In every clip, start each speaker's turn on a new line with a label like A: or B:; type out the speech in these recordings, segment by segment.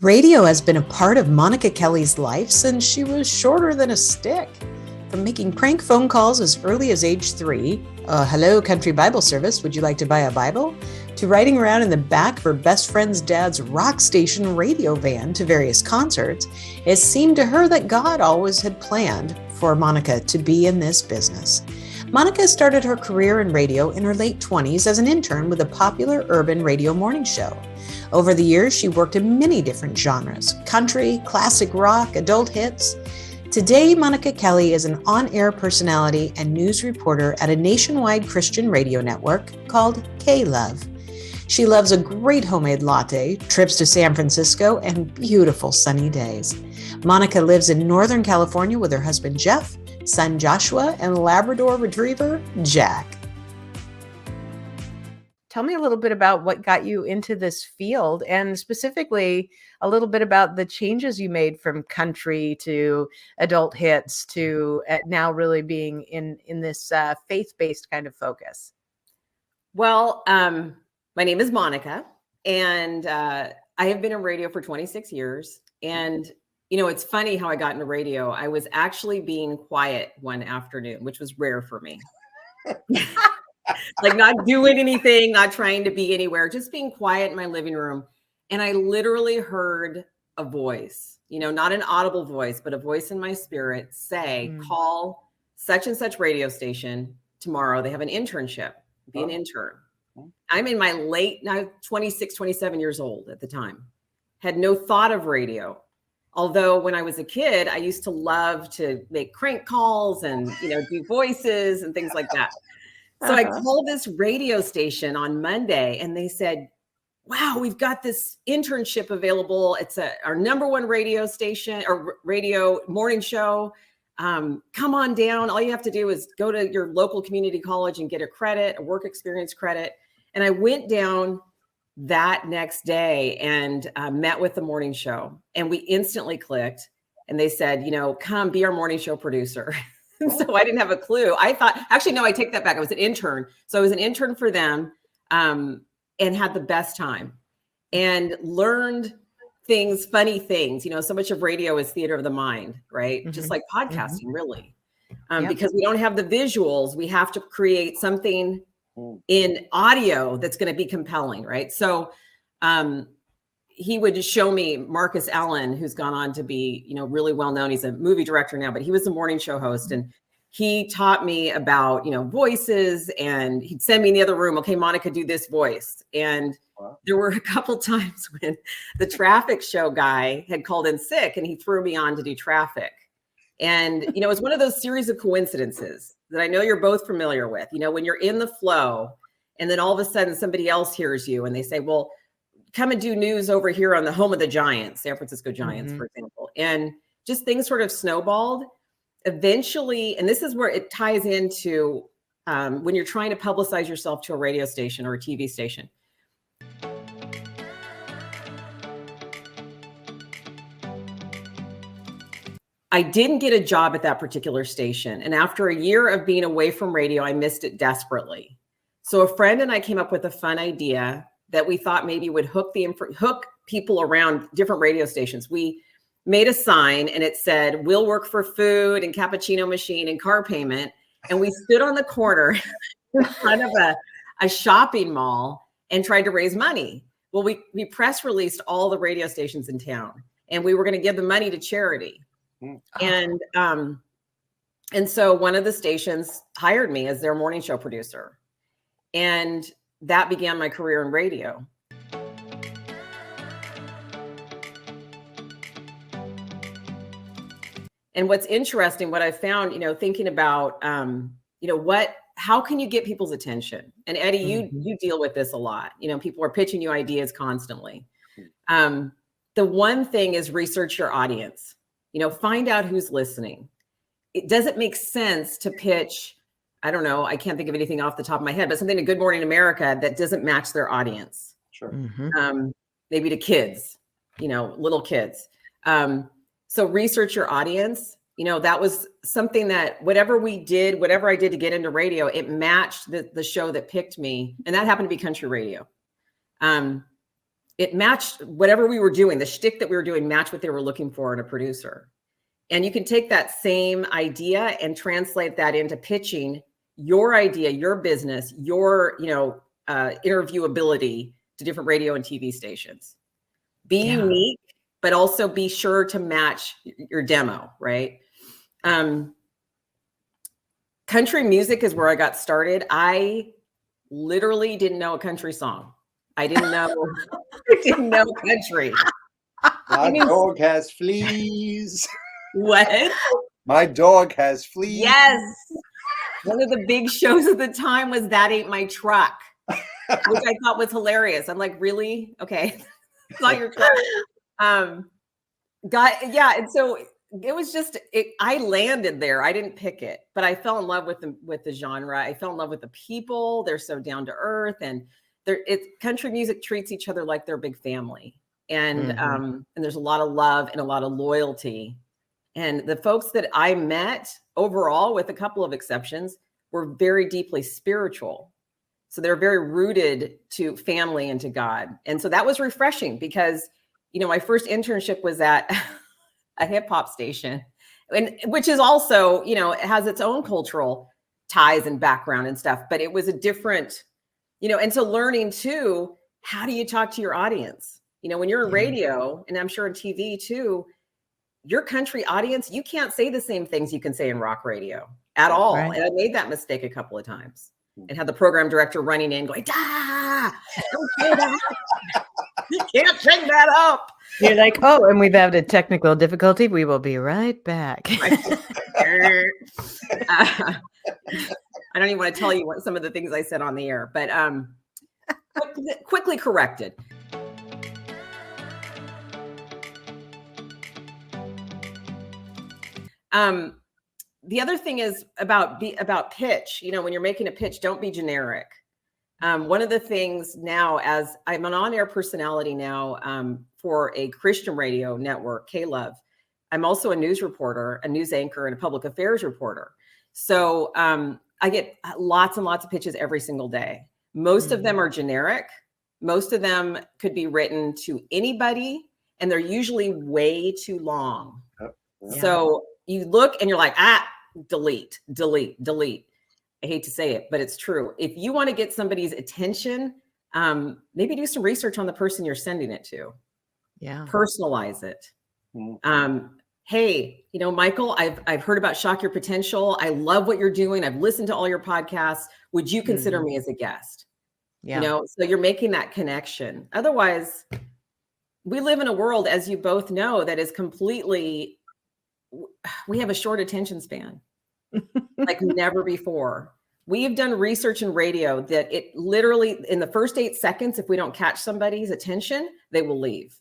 A: Radio has been a part of Monika Kelly's life since she was shorter than a stick. From making prank phone calls as early as age 3, hello, country Bible service, would you like to buy a Bible? To riding around in the back of her best friend's dad's rock station radio van to various concerts, it seemed to her that God always had planned for Monika to be in this business. Monika started her career in radio in her late 20s as an intern with a popular urban radio morning show. Over the years, she worked in many different genres: country, classic rock, adult hits. Today, Monika Kelly is an on-air personality and news reporter at a nationwide Christian radio network called K-Love. She loves a great homemade latte, trips to San Francisco, and beautiful sunny days. Monika lives in Northern California with her husband Jeff, son Joshua, and Labrador Retriever Jack. Tell me a little bit about what got you into this field, and specifically a little bit about the changes you made from country to adult hits to now really being in this faith-based kind of focus.
B: Well, my name is Monika, and I have been in radio for 26 years. And, you know, it's funny how I got into radio. I was actually being quiet one afternoon, which was rare for me. Like not doing anything, not trying to be anywhere, just being quiet in my living room. And I literally heard a voice, you know, not an audible voice, but a voice in my spirit say, call such and such radio station tomorrow. They have an internship, be an intern. I'm in my now 26, 27 years old at the time, had no thought of radio. Although when I was a kid, I used to love to make crank calls and, you know, do voices and things like that. So I called this radio station on Monday and they said, wow, we've got this internship available. It's our number one radio station or radio morning show. Come on down. All you have to do is go to your local community college and get a work experience credit. And I went down that next day and met with the morning show, and we instantly clicked. And they said, you know, come be our morning show producer. So I didn't have a clue. I thought, actually, no, I take that back. I was an intern. So I was an intern for them and had the best time and learned things, funny things. You know, so much of radio is theater of the mind, right? Just like podcasting, really. Because we don't have the visuals. We have to create something in audio that's going to be compelling, right? So he would just show me Marcus Allen, who's gone on to be, you know, really well known. He's a movie director now, but he was a morning show host, and he taught me about, you know, voices, and he'd send me in the other room. Okay, Monika, do this voice. And there were a couple times when the traffic show guy had called in sick, and he threw me on to do traffic. And, you know, it's one of those series of coincidences that I know you're both familiar with. You know, when you're in the flow, and then all of a sudden somebody else hears you, and they say, well, come and do news over here on the home of the Giants, San Francisco Giants, for example. And just things sort of snowballed eventually. And this is where it ties into when you're trying to publicize yourself to a radio station or a TV station. I didn't get a job at that particular station. And after a year of being away from radio, I missed it desperately. So a friend and I came up with a fun idea that we thought maybe would hook people around different radio stations. We made a sign and it said, we'll work for food and cappuccino machine and car payment. And we stood on the corner in front of a shopping mall and tried to raise money. Well, we press released all the radio stations in town, and we were going to give the money to charity. And so one of the stations hired me as their morning show producer. And that began my career in radio. And what's interesting, what I found, you know, thinking about, you know, how can you get people's attention? And Eddie, you deal with this a lot. You know, people are pitching you ideas constantly. The one thing is research your audience. You know, find out who's listening. It doesn't make sense to pitch, I don't know, I can't think of anything off the top of my head, but something to Good Morning America that doesn't match their audience. Sure. Maybe to kids, you know, little kids. So research your audience. You know, that was something that whatever I did to get into radio, it matched the show that picked me. And that happened to be country radio. it matched whatever we were doing. The shtick that we were doing matched what they were looking for in a producer. And you can take that same idea and translate that into pitching your idea, your business, your, interviewability to different radio and TV stations. Be unique, but also be sure to match your demo, right? Country music is where I got started. I literally didn't know a country song. I didn't know country.
C: My dog has fleas.
B: What?
C: My dog has fleas.
B: Yes. One of the big shows at the time was That Ain't My Truck, which I thought was hilarious. I'm like, really? Okay. It's not your truck. And so it was just, I landed there. I didn't pick it, but I fell in love with the genre. I fell in love with the people. They're so down to earth, and country music treats each other like they're a big family. And, and there's a lot of love and a lot of loyalty. And the folks that I met overall, with a couple of exceptions, were very deeply spiritual. So they're very rooted to family and to God. And so that was refreshing because, my first internship was at a hip hop station, and which is also, it has its own cultural ties and background and stuff, but it was a different, and so learning too, how do you talk to your audience? When you're in radio, and I'm sure in TV too, your country audience, you can't say the same things you can say in rock radio at all. Right. And I made that mistake a couple of times and had the program director running in going, don't say that. You can't bring that up.
A: You're like, oh, and we've had a technical difficulty. We will be right back.
B: I don't even want to tell you what some of the things I said on the air, but quickly corrected. The other thing is about pitch. When you're making a pitch, don't be generic. One of the things now, as I'm an on-air personality now for a Christian radio network, K-Love, I'm also a news reporter, a news anchor, and a public affairs reporter. So I get lots and lots of pitches every single day. Most of them are generic. Most of them could be written to anybody, and they're usually way too long. Yeah. So you look and you're like, delete. I hate to say it, but it's true. If you want to get somebody's attention, maybe do some research on the person you're sending it to. Yeah. Personalize it. Hey, Michael, I've heard about Shock Your Potential. I love what you're doing. I've listened to all your podcasts. Would you consider me as a guest? Yeah. So you're making that connection. Otherwise, we live in a world, as you both know, that is completely, we have a short attention span. Like never before. We've done research in radio that it literally, in the first 8 seconds, if we don't catch somebody's attention, they will leave.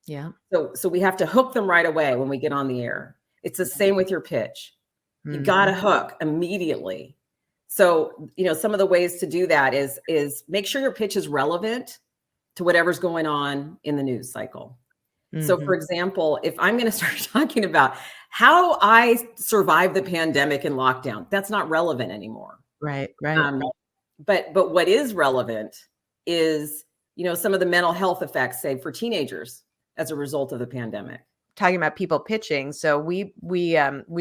B: Yeah. So we have to hook them right away when we get on the air. It's the same with your pitch. You got to hook immediately. So, some of the ways to do that is make sure your pitch is relevant to whatever's going on in the news cycle. So, for example, if I'm going to start talking about how I survived the pandemic and lockdown, that's not relevant anymore. Right. But what is relevant is, some of the mental health effects, say, for teenagers as a result of the pandemic.
A: Talking about people pitching. So we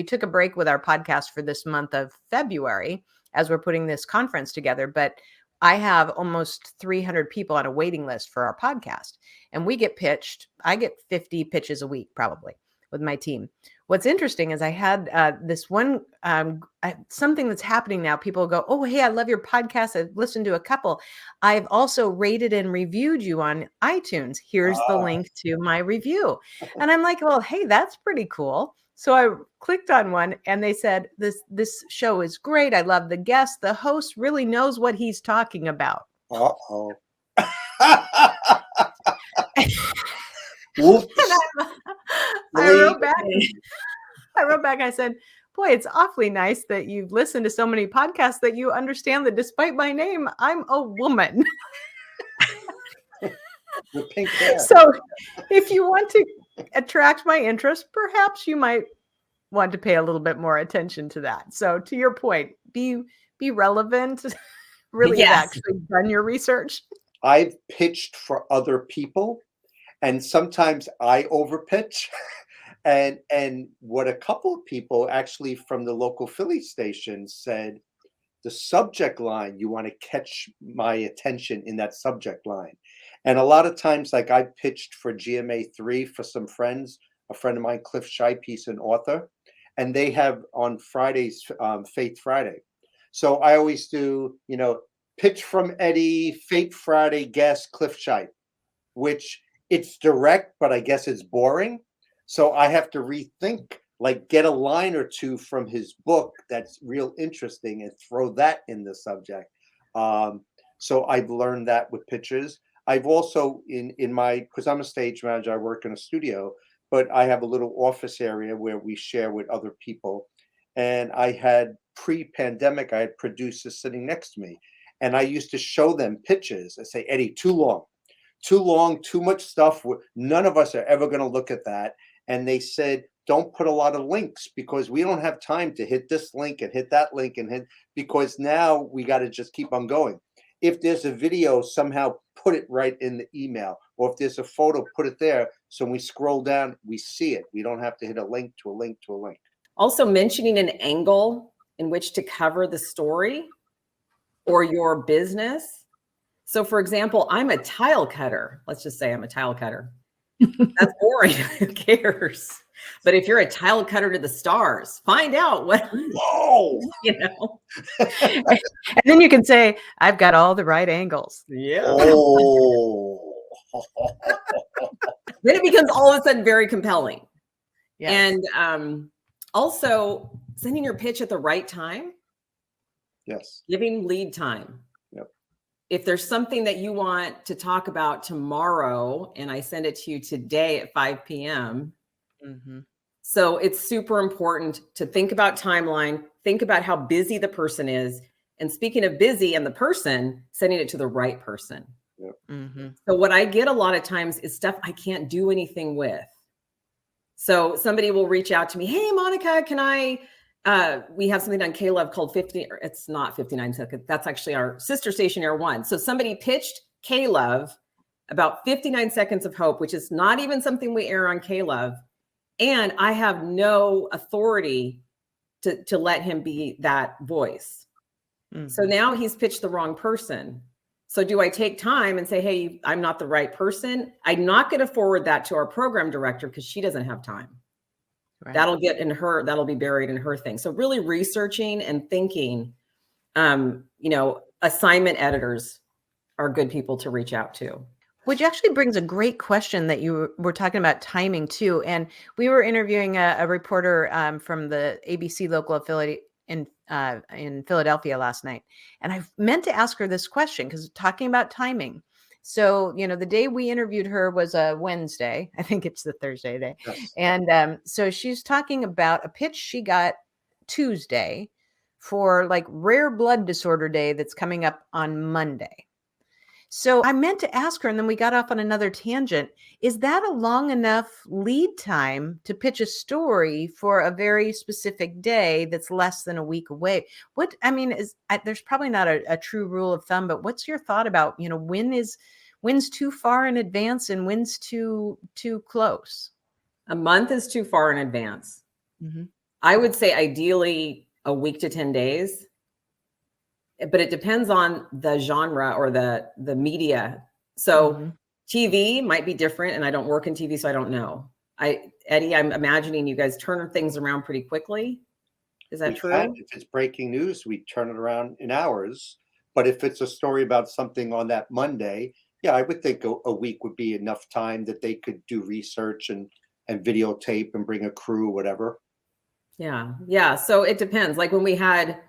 A: took a break with our podcast for this month of February as we're putting this conference together, but I have almost 300 people on a waiting list for our podcast, and we get pitched. I get 50 pitches a week, probably, with my team. What's interesting is I had this one, something that's happening now. People go, oh, hey, I love your podcast. I've listened to a couple. I've also rated and reviewed you on iTunes. Here's the link to my review. And I'm like, well, hey, that's pretty cool. So I clicked on one and they said, this show is great. I love the guest. The host really knows what he's talking about.
C: Uh-oh.
A: I wrote back. I said, boy, it's awfully nice that you've listened to so many podcasts that you understand that despite my name, I'm a woman.
C: The pink hair.
A: So if you want to attract my interest, perhaps you might want to pay a little bit more attention to that. So to your point, be relevant. Really have actually done your research.
C: I've pitched for other people, and sometimes I overpitch. And what a couple of people actually from the local Philly station said, the subject line, you want to catch my attention in that subject line. And a lot of times, like I pitched for GMA3 for some friends, a friend of mine, Cliff Shipe, he's an author, and they have on Fridays, Faith Friday. So I always do, pitch from Eddie, Faith Friday, guest Cliff Shipe, which it's direct, but I guess it's boring. So I have to rethink, like get a line or two from his book that's real interesting and throw that in the subject. So I've learned that with pitches. I've also because I'm a stage manager, I work in a studio, but I have a little office area where we share with other people. And I had pre-pandemic, I had producers sitting next to me, and I used to show them pitches. I say, Eddie, too long, too much stuff. None of us are ever going to look at that. And they said, don't put a lot of links because we don't have time to hit this link and hit that link because now we got to just keep on going. If there's a video, somehow put it right in the email, or if there's a photo, put it there. So when we scroll down, we see it. We don't have to hit a link to a link to a link.
B: Also mentioning an angle in which to cover the story or your business. So for example, I'm a tile cutter. Let's just say I'm a tile cutter. That's boring. Who cares? But if you're a tile cutter to the stars, find out what,
C: Whoa!
A: And then you can say, I've got all the right angles.
B: Yeah.
C: Oh.
B: Then it becomes all of a sudden very compelling.
A: Yes.
B: And also sending your pitch at the right time.
C: Yes.
B: Giving lead time.
C: Yep.
B: If there's something that you want to talk about tomorrow and I send it to you today at 5 p.m.
A: Mm-hmm.
B: So it's super important to think about timeline, think about how busy the person is. And speaking of busy and the person, sending it to the right person.
C: Yep.
A: Mm-hmm.
B: So what I get a lot of times is stuff I can't do anything with. So somebody will reach out to me, hey, Monika, can I, we have something on K-Love called 50, it's not 59 seconds. That's actually our sister station, Air One. So somebody pitched K-Love about 59 Seconds of Hope, which is not even something we air on K-Love. And I have no authority to let him be that voice. Mm-hmm. So now he's pitched the wrong person. So do I take time and say, hey, I'm not the right person? I'm not going to forward that to our program director because she doesn't have time. Right. That'll be buried in her thing. So really researching and thinking, assignment editors are good people to reach out to.
A: Which actually brings a great question that you were talking about timing too. And we were interviewing a reporter from the ABC local affiliate in Philadelphia last night. And I meant to ask her this question because talking about timing. So, the day we interviewed her was a Wednesday. I think it's the Thursday day. Yes. And so she's talking about a pitch she got Tuesday for like rare blood disorder day that's coming up on Monday. So I meant to ask her, and then we got off on another tangent. Is that a long enough lead time to pitch a story for a very specific day that's less than a week away? There's probably not a true rule of thumb, but what's your thought about, when's too far in advance and when's too close?
B: A month is too far in advance. Mm-hmm. I would say ideally a week to 10 days. But it depends on the genre or the media. So mm-hmm. TV might be different, and I don't work in TV, so I don't know. Eddie, I'm imagining you guys turn things around pretty quickly. Is that true?
C: If it's breaking news, we turn it around in hours. But if it's a story about something on that Monday, yeah, I would think a week would be enough time that they could do research and videotape and bring a crew, whatever.
B: Yeah. So it depends. Like when we had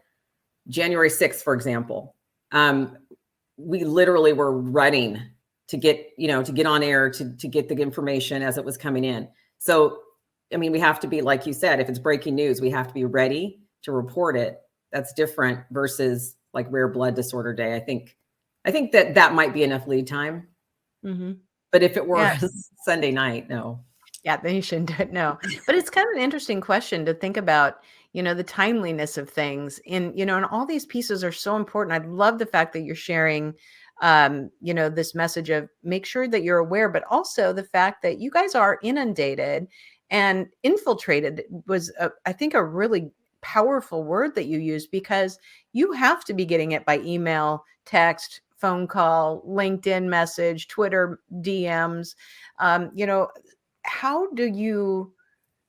B: January 6th, for example, we literally were running to get on air, to get the information as it was coming in. So, we have to be, like you said, if it's breaking news, we have to be ready to report it. That's different versus like rare blood disorder day. I think that might be enough lead time. Mm-hmm. But if it were Sunday night, no.
A: Yeah, then you shouldn't do it. No, but it's kind of an interesting question to think about, the timeliness of things and all these pieces are so important. I love the fact that you're sharing this message of make sure that you're aware, but also the fact that you guys are inundated and infiltrated was, I think, a really powerful word that you use, because you have to be getting it by email, text, phone call, LinkedIn message, Twitter DMs. How do you,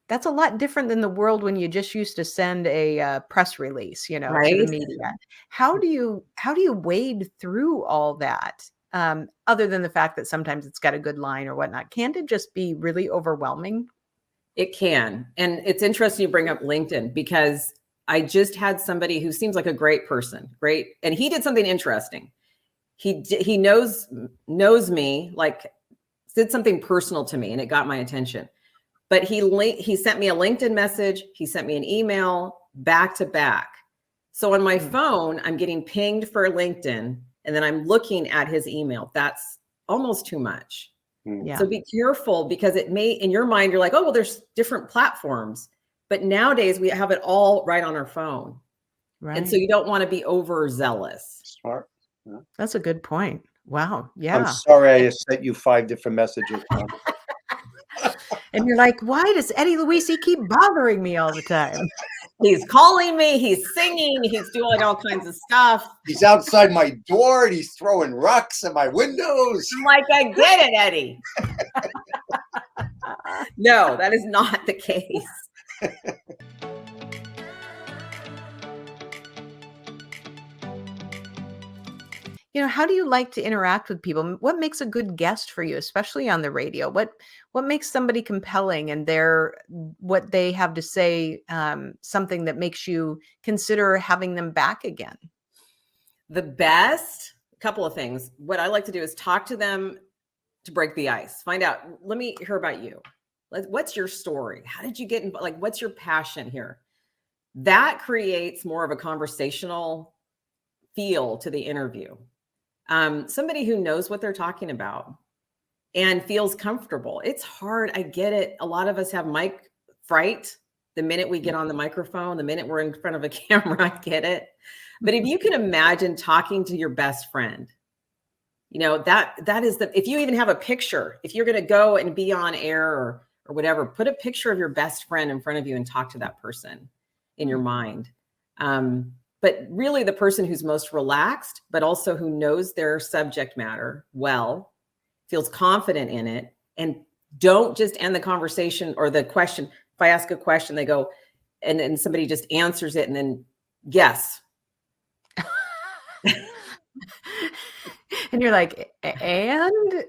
A: that's a lot different than the world when you just used to send a press release, to the
B: Right.
A: media. How do you wade through all that? Other than the fact that sometimes it's got a good line or whatnot, can't it just be really overwhelming?
B: It can. And it's interesting you bring up LinkedIn, because I just had somebody who seems like a great person, great. And he did something interesting. He knows me, like did something personal to me, and it got my attention. But he sent me a LinkedIn message. He sent me an email back to back. So on my phone, I'm getting pinged for LinkedIn, and then I'm looking at his email. That's almost too much.
A: Yeah.
B: So be careful, because it may, in your mind, you're like, oh, well, there's different platforms. But nowadays we have it all right on our phone.
A: Right.
B: And so you don't want to be overzealous.
C: Smart. Yeah.
A: That's a good point. Wow. Yeah.
C: I'm sorry I sent you 5 different messages.
A: And you're like, why does Eddie Luisi keep bothering me all the time?
B: He's calling me, he's singing, he's doing all kinds of stuff.
C: He's outside my door and he's throwing rocks at my windows.
B: I'm like, I get it, Eddie. No, that is not the case.
A: How do you like to interact with people? What makes a good guest for you, especially on the radio? What makes somebody compelling, and what they have to say, something that makes you consider having them back again?
B: The best, a couple of things. What I like to do is talk to them to break the ice. Find out, let me hear about you. What's your story? How did you get involved? Like, what's your passion here? That creates more of a conversational feel to the interview. Somebody who knows what they're talking about and feels comfortable. It's hard. I get it. A lot of us have mic fright. The minute we get on the microphone, the minute we're in front of a camera, I get it. But if you can imagine talking to your best friend, that is if you even have a picture, if you're going to go and be on air or whatever, put a picture of your best friend in front of you and talk to that person in your mind. But really the person who's most relaxed, but also who knows their subject matter well, feels confident in it, and don't just end the conversation or the question. If I ask a question, they go, and then somebody just answers it, and then, yes.
A: And you're like, and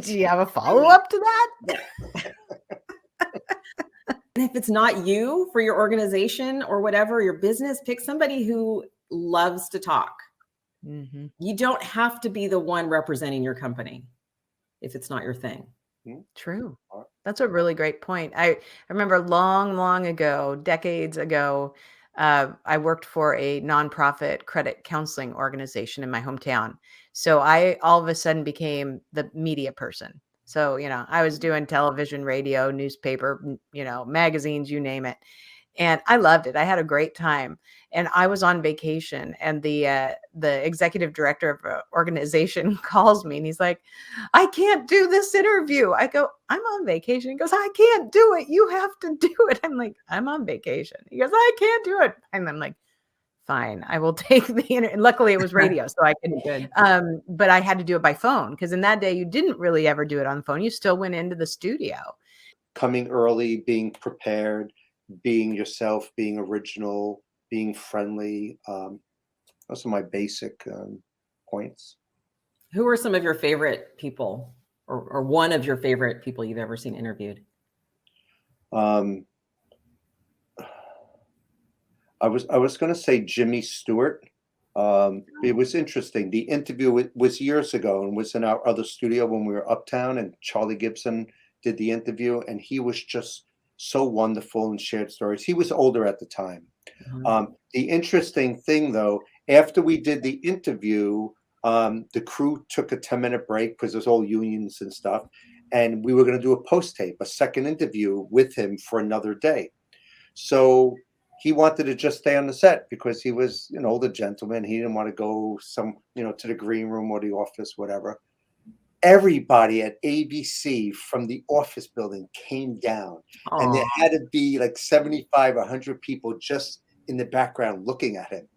A: do you have a follow-up to that?
B: And if it's not you for your organization or whatever, your business, pick somebody who loves to talk.
A: Mm-hmm.
B: You don't have to be the one representing your company if it's not your thing.
A: True. That's a really great point. I remember long ago, decades ago, I worked for a nonprofit credit counseling organization in my hometown. So I all of a sudden became the media person. So, I was doing television, radio, newspaper, magazines, you name it. And I loved it. I had a great time. And I was on vacation, and the executive director of an organization calls me, and he's like, I can't do this interview. I go, I'm on vacation. He goes, I can't do it. You have to do it. I'm like, I'm on vacation. He goes, I can't do it. And I'm like, fine, I will take the interview. And luckily it was radio, so I could, but I had to do it by phone, because in that day you didn't really ever do it on the phone. You still went into the studio.
C: Coming early, being prepared, being yourself, being original, being friendly. Those are my basic points.
B: Who are some of your favorite people, or one of your favorite people you've ever seen interviewed?
C: I was going to say Jimmy Stewart. It was interesting. The interview was years ago and was in our other studio when we were uptown, and Charlie Gibson did the interview, and he was just so wonderful and shared stories. He was older at the time. Mm-hmm. The interesting thing, though, after we did the interview, the crew took a 10-minute break because there's all unions and stuff, and we were going to do a post tape, a second interview with him for another day. So he wanted to just stay on the set because he was an older gentleman. He didn't want to go to the green room or the office, whatever. Everybody at ABC from the office building came down.
B: Aw.
C: And there had to be like 75, 100 people just in the background looking at him.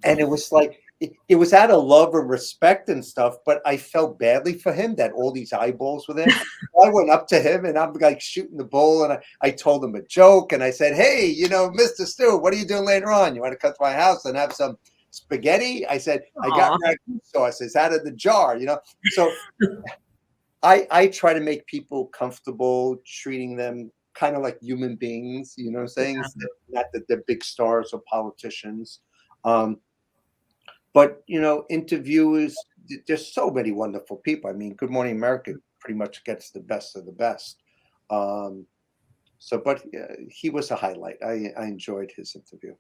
C: And it was like, it was out of love and respect and stuff, but I felt badly for him that all these eyeballs were there. I went up to him and I'm like shooting the bull, and I told him a joke, and I said, hey, Mr. Stu, what are you doing later on? You want to come to my house and have some spaghetti? I said, I got ragu sauce. It's out of the jar, So I try to make people comfortable, treating them kind of like human beings, you know what I'm saying?
B: Yeah.
C: Not that they're big stars or politicians. But, interviewers, there's so many wonderful people. I mean, Good Morning America pretty much gets the best of the best. But he was a highlight. I enjoyed his interview.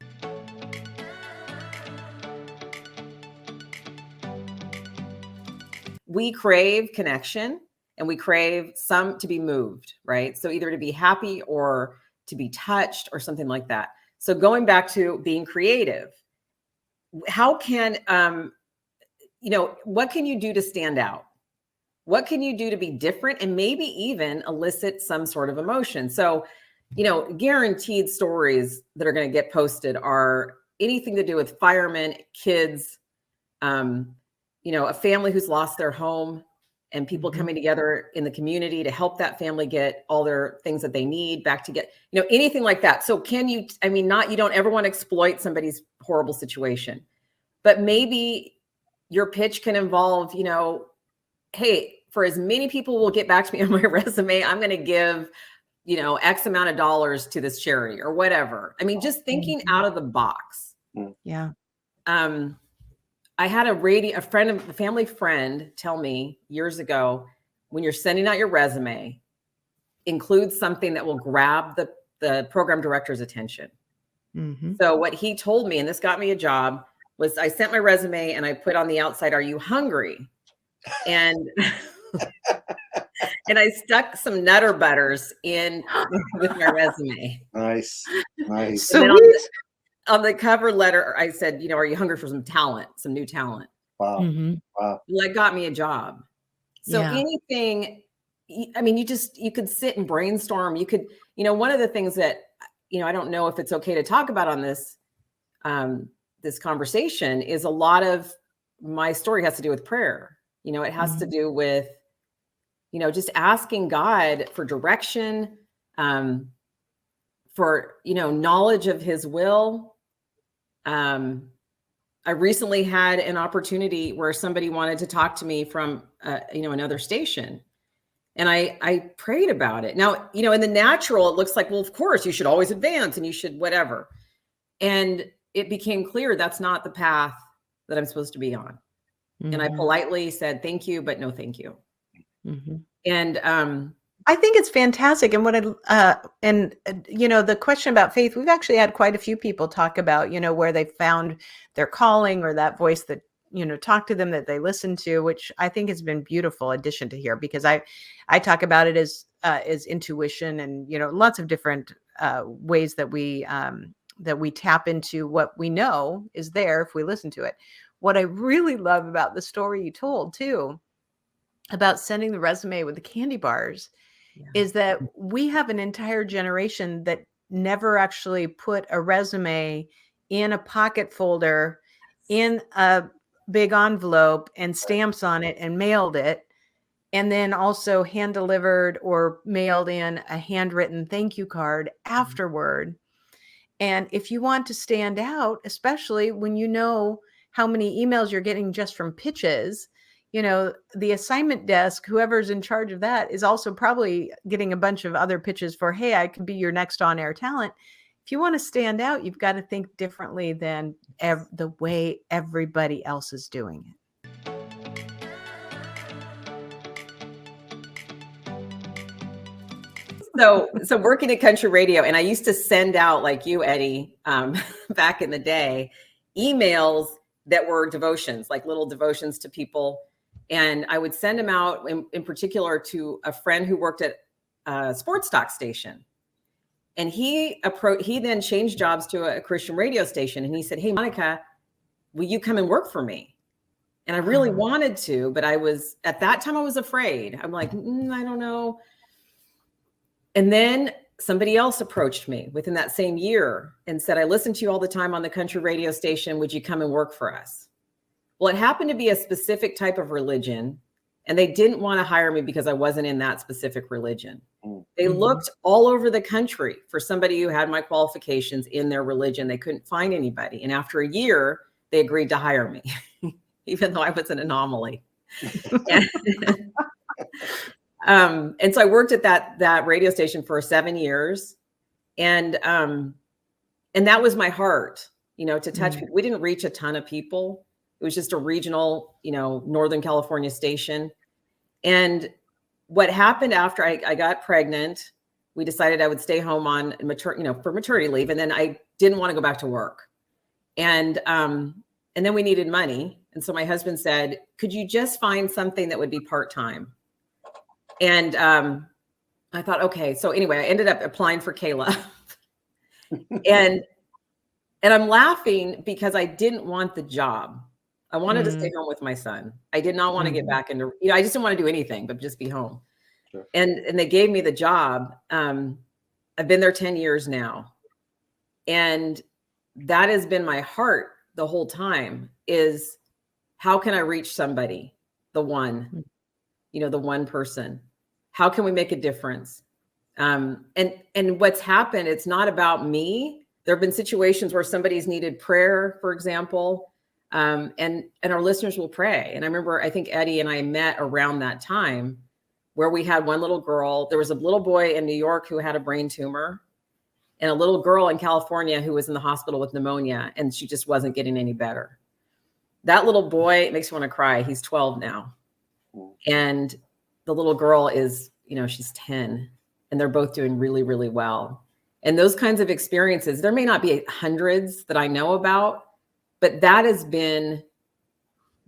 B: We crave connection, and we crave to be moved, right? So either to be happy or to be touched or something like that. So going back to being creative, how can, what can you do to stand out? What can you do to be different and maybe even elicit some sort of emotion? So, guaranteed stories that are going to get posted are anything to do with firemen, kids, a family who's lost their home, and people coming together in the community to help that family get all their things that they need back to anything like that. So you don't ever want to exploit somebody's horrible situation, but maybe your pitch can involve, hey, for as many people will get back to me on my resume, I'm going to give, X amount of dollars to this charity or whatever. I mean, just thinking out of the box.
A: Yeah.
B: I had a family friend tell me years ago, when you're sending out your resume, include something that will grab the program director's attention.
A: Mm-hmm.
B: So what he told me, and this got me a job, was I sent my resume and I put on the outside, "Are you hungry?" And and I stuck some Nutter Butters in with my resume.
C: Nice.
A: So
B: on the cover letter, I said, "Are you hungry for some talent, some new talent?"
C: Wow.
A: Mm-hmm.
C: Wow.
B: Well, that got me a job. So anything, you could sit and brainstorm. You could, one of the things that, I don't know if it's okay to talk about on this, this conversation, is a lot of my story has to do with prayer. It has to do with, just asking God for direction, for, knowledge of his will. I recently had an opportunity where somebody wanted to talk to me from, another station. And I prayed about it. Now, in the natural, it looks like, well, of course, you should always advance and you should whatever. And it became clear that's not the path that I'm supposed to be on.
A: Mm-hmm.
B: And I politely said, thank you, but no, thank you.
A: Mm-hmm.
B: And
A: I think it's fantastic. And the question about faith, we've actually had quite a few people talk about, where they found their calling or that voice that, talk to them, that they listen to, which I think has been beautiful addition to here, because I talk about it as intuition and, lots of different ways that we tap into what we know is there if we listen to it. What I really love about the story you told too, about sending the resume with the candy bars, is that we have an entire generation that never actually put a resume in a pocket folder in a big envelope and stamps on it and mailed it, and then also hand delivered or mailed in a handwritten thank you card afterward. And if you want to stand out, especially when you know how many emails you're getting just from pitches, the assignment desk, whoever's in charge of that, is also probably getting a bunch of other pitches for, hey, I could be your next on-air talent. If you want to stand out, you've got to think differently than the way everybody else is doing it.
B: So working at country radio, and I used to send out, like you, Eddie, back in the day, emails that were devotions, like little devotions to people. And I would send them out in particular to a friend who worked at a sports talk station. And he then changed jobs to a Christian radio station. And he said, "Hey, Monika, will you come and work for me?" And I really wanted to, but at that time I was afraid. I'm like, I don't know. And then somebody else approached me within that same year and said, "I listen to you all the time on the country radio station. Would you come and work for us?" Well, it happened to be a specific type of religion, and they didn't want to hire me because I wasn't in that specific religion. They looked all over the country for somebody who had my qualifications in their religion. They couldn't find anybody. And after a year, they agreed to hire me, even though I was an anomaly. And so I worked at that radio station for 7 years. And that was my heart, to touch people. We didn't reach a ton of people. It was just a regional, Northern California station. And what happened after I got pregnant, we decided I would stay home on for maternity leave. And then I didn't want to go back to work. And then we needed money. And so my husband said, "Could you just find something that would be part-time?" And I thought, okay. So anyway, I ended up applying for Kayla. and I'm laughing because I didn't want the job. I wanted to stay home with my son. I did not want to get back into, I just didn't want to do anything but just be home. Sure. And they gave me the job. I've been there 10 years now. And that has been my heart the whole time, is how can I reach somebody, the one person? How can we make a difference? And what's happened, it's not about me. There have been situations where somebody's needed prayer, for example, and our listeners will pray. And I remember, I think Eddie and I met around that time where we had one little girl. There was a little boy in New York who had a brain tumor, and a little girl in California who was in the hospital with pneumonia, and she just wasn't getting any better. That little boy, it makes me want to cry. He's 12 now. And the little girl is, she's 10, and they're both doing really, really well. And those kinds of experiences, there may not be hundreds that I know about, but that's been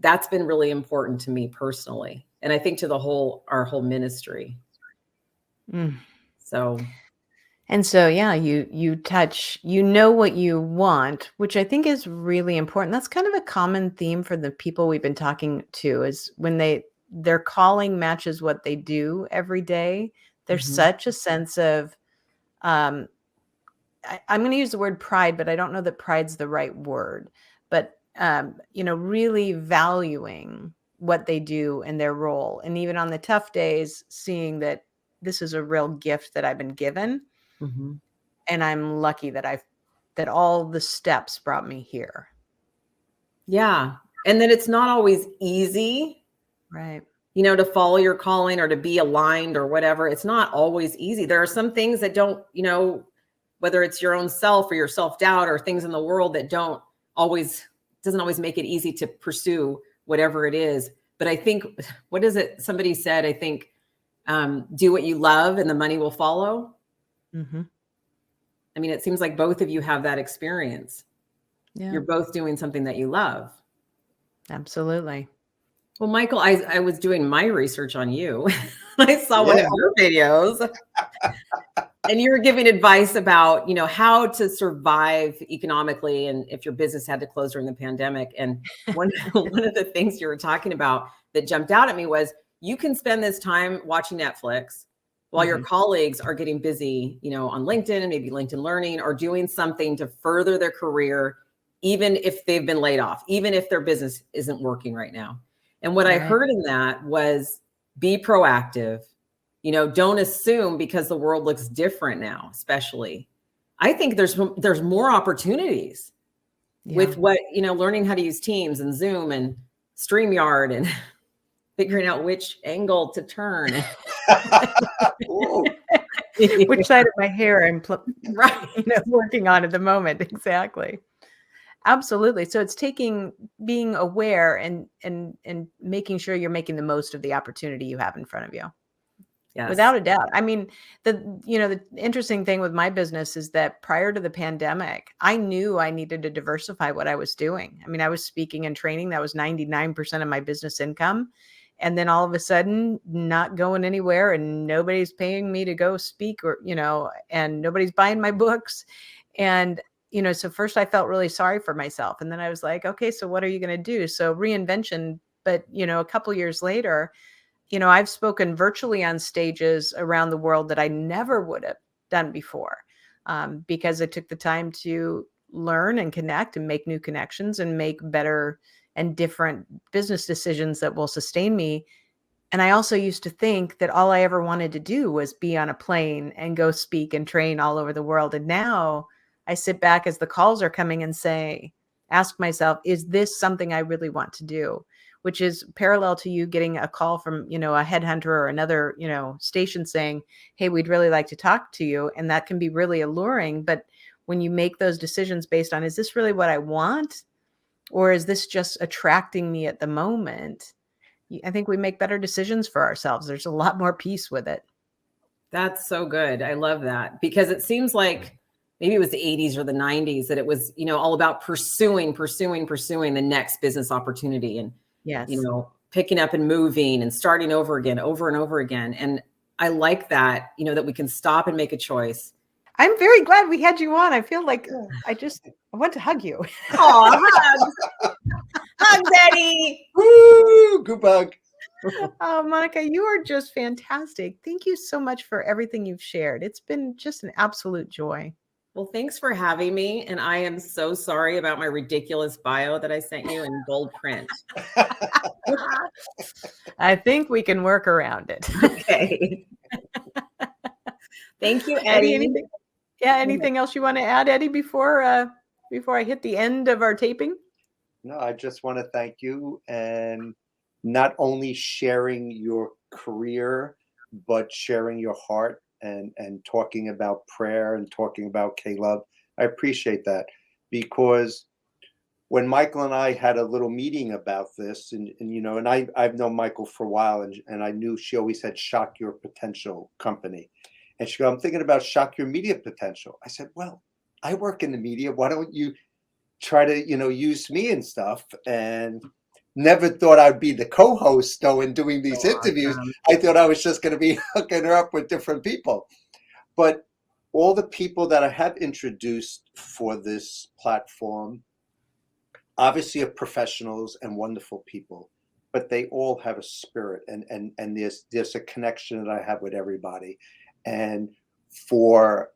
B: really important to me personally. And I think to our whole ministry. So.
D: And so, yeah, you touch, what you want, which I think is really important. That's kind of a common theme for the people we've been talking to, is when their calling matches what they do every day. There's such a sense of, I'm going to use the word pride, but I don't know that pride's the right word, but, really valuing what they do and their role. And even on the tough days, seeing that this is a real gift that I've been given. And I'm lucky that all the steps brought me here.
B: Yeah. And then it's not always easy,
D: right?
B: To follow your calling or to be aligned or whatever. It's not always easy. There are some things that don't, whether it's your own self or your self-doubt or things in the world that doesn't always make it easy to pursue whatever it is. But I think, what is it? Somebody said, I think, do what you love and the money will follow. I mean, it seems like both of you have that experience. Yeah. You're both doing something that you love.
D: Absolutely.
B: Well, Michael, I was doing my research on you. I saw one of your videos and you were giving advice about, how to survive economically and if your business had to close during the pandemic. And one of the things you were talking about that jumped out at me was, you can spend this time watching Netflix while your colleagues are getting busy, on LinkedIn and maybe LinkedIn Learning, or doing something to further their career, even if they've been laid off, even if their business isn't working right now. And what I heard in that was, be proactive. Don't assume because the world looks different now, especially. I think there's more opportunities with what, learning how to use Teams and Zoom and StreamYard and figuring out which angle to turn.
D: Which side of my hair I'm working on at the moment. Exactly. Absolutely. So it's being aware and making sure you're making the most of the opportunity you have in front of you. Yes. Without a doubt. I mean, the interesting thing with my business is that prior to the pandemic, I knew I needed to diversify what I was doing. I mean, I was speaking and training. That was 99% of my business income. And then all of a sudden not going anywhere, and nobody's paying me to go speak, or, and nobody's buying my books. And, so first I felt really sorry for myself. And then I was like, okay, so what are you going to do? So reinvention. But, a couple years later, I've spoken virtually on stages around the world that I never would have done before, because I took the time to learn and connect and make new connections and make better and different business decisions that will sustain me. And I also used to think that all I ever wanted to do was be on a plane and go speak and train all over the world. And now I sit back as the calls are coming and ask myself, is this something I really want to do? Which is parallel to you getting a call from, a headhunter or another, station saying, hey, we'd really like to talk to you. And that can be really alluring. But when you make those decisions based on, is this really what I want? Or is this just attracting me at the moment? I think we make better decisions for ourselves. There's a lot more peace with it.
B: That's so good. I love that, because it seems like maybe it was the 80s or the 90s that it was, all about pursuing the next business opportunity, and,
D: yes,
B: picking up and moving and starting over again, over and over again. And I like that, that we can stop and make a choice.
D: I'm very glad we had you on. I feel like I want to hug you.
B: Oh, hugs. Hugs, Eddie.
C: Woo, good bug.
D: Oh, Monika, you are just fantastic. Thank you so much for everything you've shared. It's been just an absolute joy.
B: Well, thanks for having me. And I am so sorry about my ridiculous bio that I sent you in bold print.
D: I think we can work around it.
B: Okay. Thank you, Eddie.
D: Anything else you want to add, Eddie, before I hit the end of our taping?
C: No, I just want to thank you, and not only sharing your career, but sharing your heart and talking about prayer and talking about K-Love. I appreciate that, because when Michael and I had a little meeting about this, and I've known Michael for a while, and I knew she always had Shock Your Potential company. And she goes, I'm thinking about Shock Your Media Potential. I said, well, I work in the media. Why don't you try to, use me and stuff? And never thought I'd be the co-host, though, in doing these interviews.
B: Awesome.
C: I thought I was just going to be hooking her up with different people. But all the people that I have introduced for this platform, obviously are professionals and wonderful people, but they all have a spirit, and there's a connection that I have with everybody. And for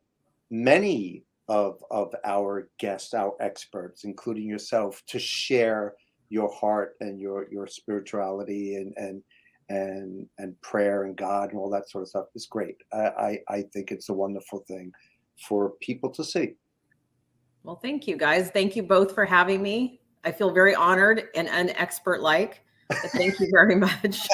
C: many of our guests, our experts, including yourself, to share your heart and your spirituality and prayer and God and all that sort of stuff is great. I think it's a wonderful thing for people to see.
B: Well, thank you, guys. Thank you both for having me. I feel very honored and unexpert-like. But thank you very much.